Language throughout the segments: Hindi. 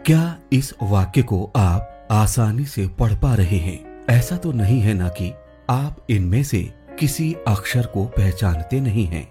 क्या इस वाक्य को आप आसानी से पढ़ पा रहे हैं? ऐसा तो नहीं है ना कि आप इनमें से किसी अक्षर को पहचानते नहीं हैं।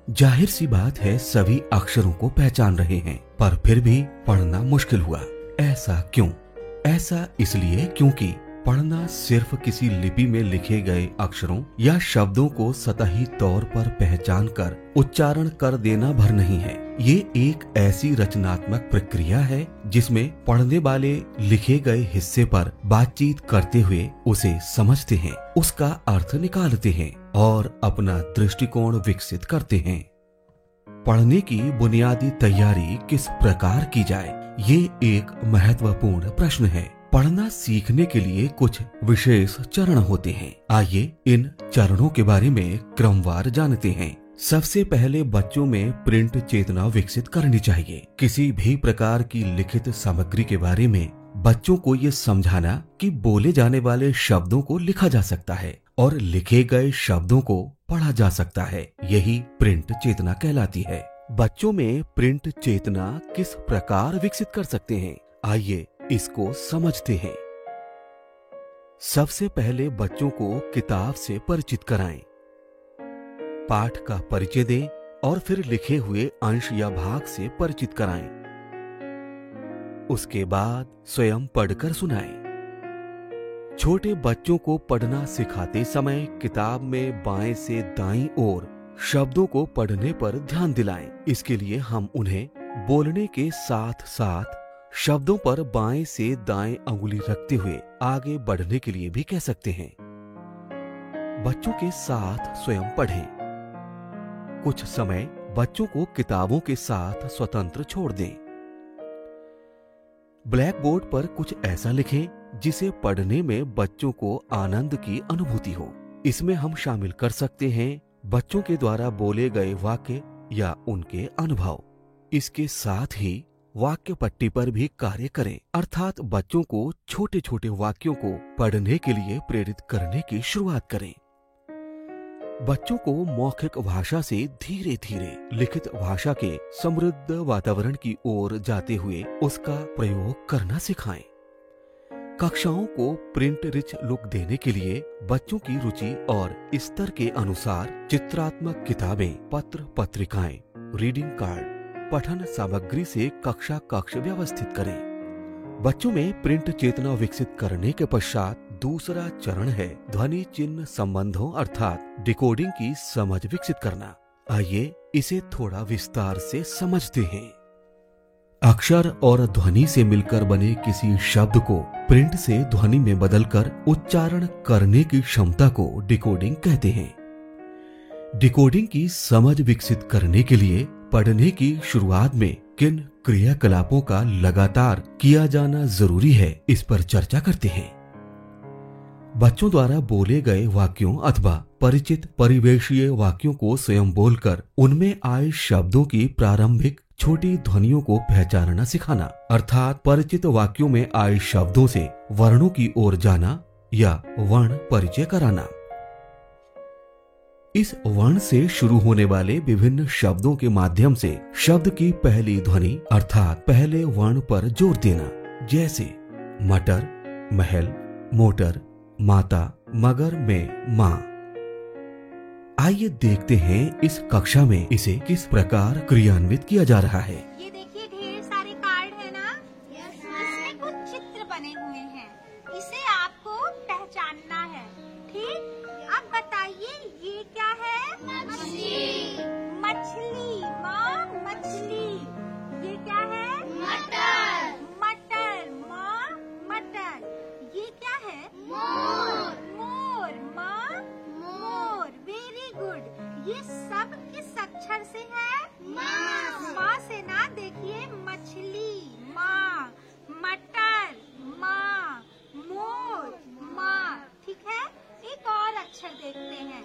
जाहिर सी बात है, सभी अक्षरों को पहचान रहे हैं, पर फिर भी पढ़ना मुश्किल हुआ। ऐसा क्यों? ऐसा इसलिए क्योंकि पढ़ना सिर्फ किसी लिपि में लिखे गए अक्षरों या शब्दों को सतही तौर पर पहचान कर उच्चारण कर देना भर नहीं है। ये एक ऐसी रचनात्मक प्रक्रिया है जिसमें पढ़ने वाले लिखे गए हिस्से पर बातचीत करते हुए उसे समझते हैं, उसका अर्थ निकालते हैं और अपना दृष्टिकोण विकसित करते हैं। पढ़ने की बुनियादी तैयारी किस प्रकार की जाए, ये एक महत्वपूर्ण प्रश्न है। पढ़ना सीखने के लिए कुछ विशेष चरण होते हैं। आइए इन चरणों के बारे में क्रमवार जानते हैं। सबसे पहले बच्चों में प्रिंट चेतना विकसित करनी चाहिए। किसी भी प्रकार की लिखित सामग्री के बारे में बच्चों को ये समझाना कि बोले जाने वाले शब्दों को लिखा जा सकता है और लिखे गए शब्दों को पढ़ा जा सकता है, यही प्रिंट चेतना कहलाती है। बच्चों में प्रिंट चेतना किस प्रकार विकसित कर सकते हैं, आइए इसको समझते हैं। सबसे पहले बच्चों को किताब से परिचित कराएं, पाठ का परिचय दें और फिर लिखे हुए अंश या भाग से परिचित कराएं। उसके बाद स्वयं पढ़कर सुनाएं। छोटे बच्चों को पढ़ना सिखाते समय किताब में बाएं से दाईं ओर शब्दों को पढ़ने पर ध्यान दिलाएं। इसके लिए हम उन्हें बोलने के साथ साथ शब्दों पर बाएं से दाएं अंगुली रखते हुए आगे बढ़ने के लिए भी कह सकते हैं। बच्चों के साथ स्वयं पढ़ें। कुछ समय बच्चों को किताबों के साथ स्वतंत्र छोड़ दें। ब्लैक बोर्ड पर कुछ ऐसा लिखें जिसे पढ़ने में बच्चों को आनंद की अनुभूति हो। इसमें हम शामिल कर सकते हैं बच्चों के द्वारा बोले गए वाक्य या उनके अनुभव। इसके साथ ही वाक्य पट्टी पर भी कार्य करें, अर्थात बच्चों को छोटे छोटे वाक्यों को पढ़ने के लिए प्रेरित करने की शुरुआत करें। बच्चों को मौखिक भाषा से धीरे धीरे लिखित भाषा के समृद्ध वातावरण की ओर जाते हुए उसका प्रयोग करना सिखाएं। कक्षाओं को प्रिंट रिच लुक देने के लिए बच्चों की रुचि और स्तर के अनुसार चित्रात्मक किताबें, पत्र पत्रिकाएं, रीडिंग कार्ड, पठन सामग्री से कक्षा कक्ष व्यवस्थित करें। बच्चों में प्रिंट चेतना विकसित करने के पश्चात दूसरा चरण है ध्वनि चिन्ह संबंधों अर्थात डिकोडिंग की समझ विकसित करना। आइए इसे थोड़ा विस्तार से समझते हैं। अक्षर और ध्वनि से मिलकर बने किसी शब्द को प्रिंट से ध्वनि में बदलकर उच्चारण करने की क्षमता को डिकोडिंग कहते हैं। डिकोडिंग की समझ विकसित करने के लिए पढ़ने की शुरुआत में किन क्रियाकलापों का लगातार किया जाना जरूरी है, इस पर चर्चा करते हैं। बच्चों द्वारा बोले गए वाक्यों अथवा परिचित परिवेशीय वाक्यों को स्वयं बोलकर उनमें आए शब्दों की प्रारंभिक छोटी ध्वनियों को पहचानना सिखाना, अर्थात परिचित वाक्यों में आए शब्दों से वर्णों की ओर जाना या वर्ण परिचय कराना। इस वर्ण से शुरू होने वाले विभिन्न शब्दों के माध्यम से शब्द की पहली ध्वनि अर्थात पहले वर्ण पर जोर देना, जैसे मटर, महल, मोटर, माता, मगर में माँ। आइए देखते हैं इस कक्षा में इसे किस प्रकार क्रियान्वित किया जा रहा है। ये देखिए ढेर सारे कार्ड है ना, इसमें कुछ चित्र बने हुए हैं, इसे आपको पहचानना है, ठीक? अब बताइए ये क्या है? मछली। मछली, माँ मछली। ये क्या है? मटर। मटर, माँ मटर। ये क्या है? मोर। मोर, माँ मोर। Very good. ये सब किस अक्षर से है? माँ। माँ से ना, देखिए मछली माँ, मटर माँ, मोर माँ, ठीक है? एक और अक्षर देखते हैं,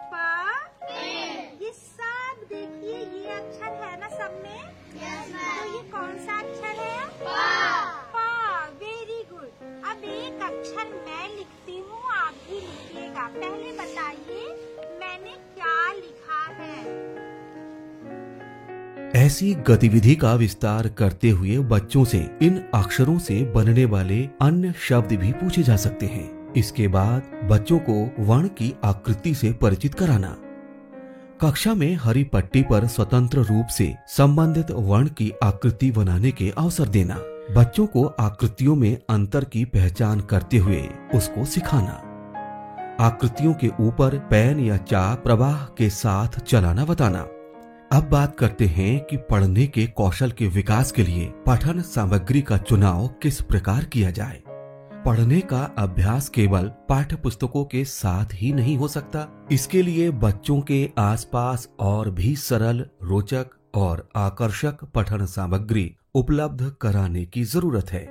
पा। ये सब देखिए ये अक्षर है ना सब में? तो ये कौन सा अक्षर है? पा। Very good. अब एक अक्षर मैं लिखती हूँ, आप भी लिखिएगा। पहले बताइए मैंने क्या लिखा है? ऐसी गतिविधि का विस्तार करते हुए बच्चों से इन अक्षरों से बनने वाले अन्य शब्द भी पूछे जा सकते हैं। इसके बाद बच्चों को वर्ण की आकृति से परिचित कराना। कक्षा में हरी पट्टी पर स्वतंत्र रूप से संबंधित वर्ण की आकृति बनाने के अवसर देना। बच्चों को आकृतियों में अंतर की पहचान करते हुए उसको सिखाना। आकृतियों के ऊपर पेन या चाक प्रवाह के साथ चलाना बताना। अब बात करते हैं कि पढ़ने के कौशल के विकास के लिए पठन सामग्री का चुनाव किस प्रकार किया जाए। पढ़ने का अभ्यास केवल पाठ्य पुस्तकों के साथ ही नहीं हो सकता। इसके लिए बच्चों के आसपास और भी सरल, रोचक और आकर्षक पठन सामग्री उपलब्ध कराने की जरूरत है।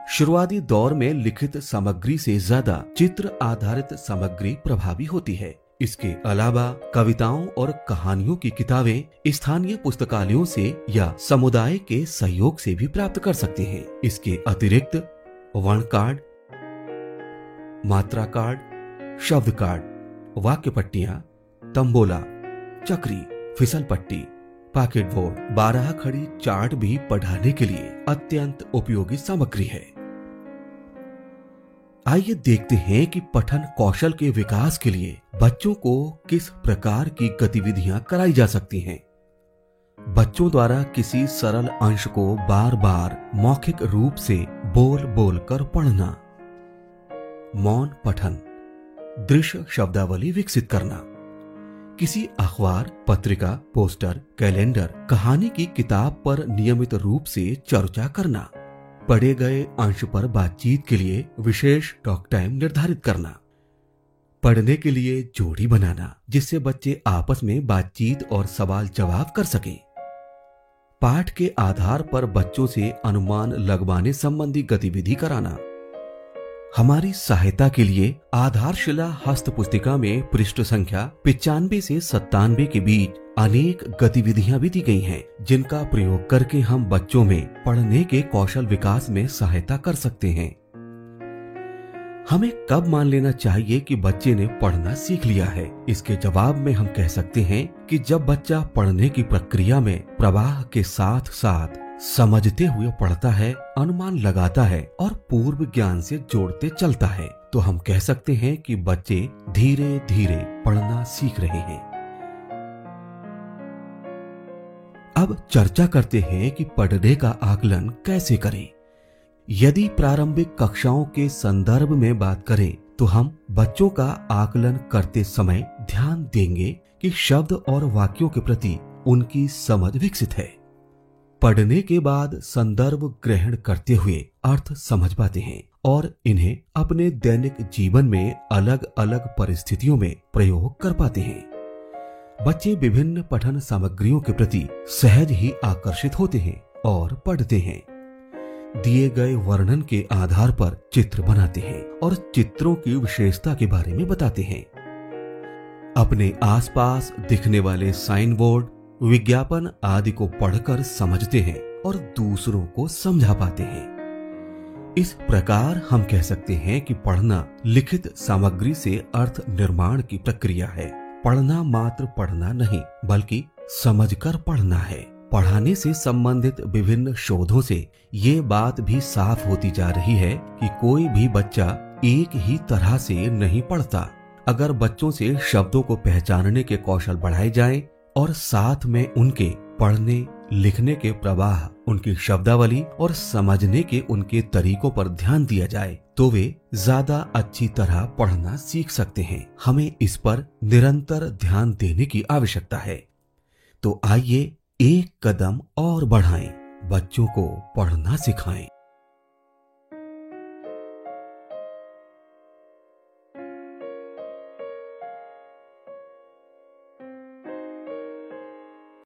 शुरुआती दौर में लिखित सामग्री से ज्यादा चित्र आधारित सामग्री प्रभावी होती है। इसके अलावा कविताओं और कहानियों की किताबें स्थानीय पुस्तकालयों से या समुदाय के सहयोग से भी प्राप्त कर सकते हैं। इसके अतिरिक्त वर्ण कार्ड, मात्रा कार्ड, शब्द कार्ड, वाक्य पट्टियां, तंबोला, चक्री, फिसल पट्टी, पॉकेट बोर्ड, 12 खड़ी चार्ट भी पढ़ाने के लिए अत्यंत उपयोगी सामग्री है। आइए देखते हैं कि पठन कौशल के विकास के लिए बच्चों को किस प्रकार की गतिविधियां कराई जा सकती हैं। बच्चों द्वारा किसी सरल अंश को बार बार मौखिक रूप से बोल बोल कर पढ़ना। मौन पठन, दृश्य शब्दावली विकसित करना। किसी अखबार, पत्रिका, पोस्टर, कैलेंडर, कहानी की किताब पर नियमित रूप से चर्चा करना। पढ़े गए अंश पर बातचीत के लिए विशेष टॉक टाइम निर्धारित करना। पढ़ने के लिए जोड़ी बनाना जिससे बच्चे आपस में बातचीत और सवाल जवाब कर सकें। पाठ के आधार पर बच्चों से अनुमान लगवाने संबंधी गतिविधि कराना। हमारी सहायता के लिए आधारशिला हस्त पुस्तिका में पृष्ठ संख्या 95 से 97 के बीच अनेक गतिविधियां भी दी गई हैं, जिनका प्रयोग करके हम बच्चों में पढ़ने के कौशल विकास में सहायता कर सकते हैं। हमें कब मान लेना चाहिए कि बच्चे ने पढ़ना सीख लिया है? इसके जवाब में हम कह सकते हैं कि जब बच्चा पढ़ने की प्रक्रिया में प्रवाह के साथ साथ समझते हुए पढ़ता है, अनुमान लगाता है और पूर्व ज्ञान से जोड़ते चलता है, तो हम कह सकते हैं कि बच्चे धीरे धीरे पढ़ना सीख रहे हैं। अब चर्चा करते हैं कि पढ़ने का आकलन कैसे करें। यदि प्रारंभिक कक्षाओं के संदर्भ में बात करें तो हम बच्चों का आकलन करते समय ध्यान देंगे कि शब्द और वाक्यों के प्रति उनकी समझ विकसित है। पढ़ने के बाद संदर्भ ग्रहण करते हुए अर्थ समझ पाते हैं और इन्हें अपने दैनिक जीवन में अलग अलग परिस्थितियों में प्रयोग कर पाते हैं। बच्चे विभिन्न पठन सामग्रियों के प्रति सहज ही आकर्षित होते हैं और पढ़ते हैं। दिए गए वर्णन के आधार पर चित्र बनाते हैं और चित्रों की विशेषता के बारे में बताते हैं। अपने आसपास दिखने वाले साइन बोर्ड, विज्ञापन आदि को पढ़कर समझते हैं और दूसरों को समझा पाते हैं। इस प्रकार हम कह सकते हैं कि पढ़ना लिखित सामग्री से अर्थ निर्माण की प्रक्रिया है। पढ़ना मात्र पढ़ना नहीं, बल्कि समझकर पढ़ना है। पढ़ाने से संबंधित विभिन्न शोधों से ये बात भी साफ होती जा रही है कि कोई भी बच्चा एक ही तरह से नहीं पढ़ता। अगर बच्चों से शब्दों को पहचानने के कौशल बढ़ाए जाएं और साथ में उनके पढ़ने लिखने के प्रवाह, उनकी शब्दावली और समझने के उनके तरीकों पर ध्यान दिया जाए, तो वे ज्यादा अच्छी तरह पढ़ना सीख सकते हैं। हमें इस पर निरंतर ध्यान देने की आवश्यकता है। तो आइए एक कदम और बढ़ाएं, बच्चों को पढ़ना सिखाएं।